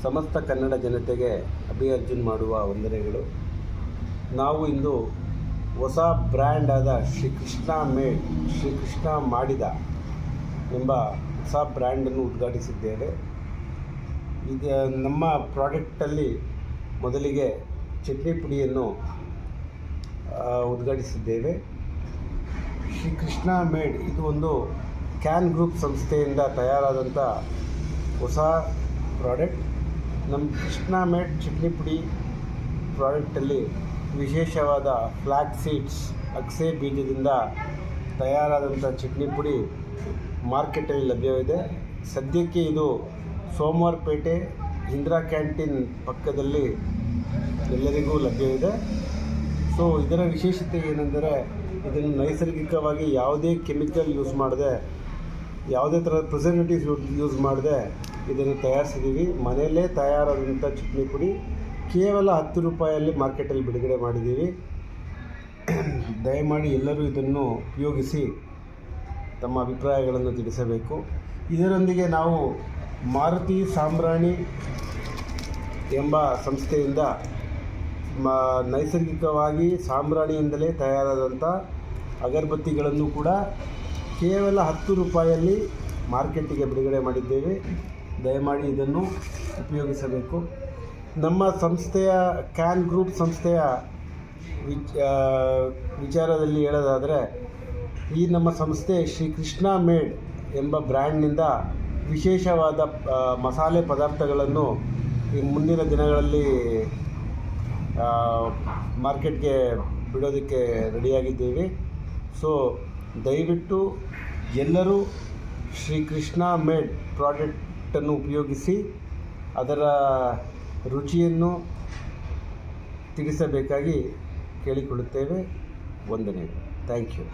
ಸಮಸ್ತ ಕನ್ನಡ ಜನತೆಗೆ ಅರ್ಜುನ್ ಮಾಡುವ ವಂದನೆಗಳು. ನಾವು ಇಂದು ಹೊಸ ಬ್ರ್ಯಾಂಡ್ ಆದ ಶ್ರೀಕೃಷ್ಣ ಮಾಡಿದ ಎಂಬ ಹೊಸ ಬ್ರ್ಯಾಂಡನ್ನು ಉದ್ಘಾಟಿಸಿದ್ದೇವೆ. ಇದು ನಮ್ಮ ಪ್ರಾಡಕ್ಟಲ್ಲಿ ಮೊದಲಿಗೆ ಚಟ್ನಿ ಪುಡಿಯನ್ನು ಉದ್ಘಾಟಿಸಿದ್ದೇವೆ. ಶ್ರೀಕೃಷ್ಣ ಮೇಡ್ ಇದು ಒಂದು ಕ್ಯಾನ್ ಗ್ರೂಪ್ ಸಂಸ್ಥೆಯಿಂದ ತಯಾರಾದಂಥ ಹೊಸ ಪ್ರಾಡಕ್ಟ್. ನಮ್ಮ ಕೃಷ್ಣ ಮೇಡ್ ಚಟ್ನಿ ಪುಡಿ ಪ್ರಾಡಕ್ಟಲ್ಲಿ ವಿಶೇಷವಾದ ಫ್ಲ್ಯಾಕ್ಸ್ ಸೀಡ್ಸ್ ಅಗಸೆ ಬೀಜದಿಂದ ತಯಾರಾದಂಥ ಚಟ್ನಿ ಪುಡಿ ಮಾರ್ಕೆಟಲ್ಲಿ ಲಭ್ಯವಿದೆ. ಸದ್ಯಕ್ಕೆ ಇದು ಸೋಮವಾರಪೇಟೆ ಇಂದಿರಾ ಕ್ಯಾಂಟೀನ್ ಪಕ್ಕದಲ್ಲಿ ಎಲ್ಲರಿಗೂ ಲಭ್ಯವಿದೆ. ಸೊ ಇದರ ವಿಶೇಷತೆ ಏನೆಂದರೆ ಇದನ್ನು ನೈಸರ್ಗಿಕವಾಗಿ ಯಾವುದೇ ಕೆಮಿಕಲ್ ಯೂಸ್ ಮಾಡದೆ, ಯಾವುದೇ ಥರದ ಪ್ರಿಸರ್ವೇಟಿವ್ಸ್ ಯೂಸ್ ಮಾಡದೆ ಇದನ್ನು ತಯಾರಿಸಿದ್ದೀವಿ. ಮನೆಯಲ್ಲೇ ತಯಾರಾದಂಥ ಚಟ್ನಿ ಪುಡಿ ಕೇವಲ 10 ರೂಪಾಯಲ್ಲಿ ಮಾರ್ಕೆಟಲ್ಲಿ ಬಿಡುಗಡೆ ಮಾಡಿದ್ದೀವಿ. ದಯಮಾಡಿ ಎಲ್ಲರೂ ಇದನ್ನು ಉಪಯೋಗಿಸಿ ತಮ್ಮ ಅಭಿಪ್ರಾಯಗಳನ್ನು ತಿಳಿಸಬೇಕು. ಇದರೊಂದಿಗೆ ನಾವು ಮಾರುತಿ ಸಾಂಬ್ರಾಣಿ ಎಂಬ ಸಂಸ್ಥೆಯಿಂದ ನೈಸರ್ಗಿಕವಾಗಿ ಸಾಂಬ್ರಾಣಿಯಿಂದಲೇ ತಯಾರಾದಂಥ ಅಗರಬತ್ತಿಗಳನ್ನು ಕೂಡ ಕೇವಲ 10 ರೂಪಾಯಲ್ಲಿ ಮಾರ್ಕೆಟಿಗೆ ಬಿಡುಗಡೆ ಮಾಡಿದ್ದೇವೆ. ದಯಮಾಡಿ ಇದನ್ನು ಉಪಯೋಗಿಸಬೇಕು. ನಮ್ಮ ಸಂಸ್ಥೆಯ ಕ್ಯಾನ್ ಗ್ರೂಪ್ ಸಂಸ್ಥೆಯ ವಿಚಾರದಲ್ಲಿ ಹೇಳೋದಾದರೆ, ಈ ನಮ್ಮ ಸಂಸ್ಥೆ ಶ್ರೀಕೃಷ್ಣ ಮೇಡ್ ಎಂಬ ಬ್ರ್ಯಾಂಡ್ನಿಂದ ವಿಶೇಷವಾದ ಮಸಾಲೆ ಪದಾರ್ಥಗಳನ್ನು ಈ ಮುಂದಿನ ದಿನಗಳಲ್ಲಿ ಮಾರ್ಕೆಟ್ಗೆ ಬಿಡೋದಕ್ಕೆ ರೆಡಿಯಾಗಿದ್ದೇವೆ. ಸೊ ದಯವಿಟ್ಟು ಎಲ್ಲರೂ ಶ್ರೀಕೃಷ್ಣ ಮೇಡ್ ಪ್ರಾಡಕ್ಟನ್ನು ಉಪಯೋಗಿಸಿ ಅದರ ರುಚಿಯನ್ನು ತಿಳಿಸಬೇಕಾಗಿ ಕೇಳಿಕೊಳ್ಳುತ್ತೇವೆ. ವಂದನೆಗಳು. Thank you.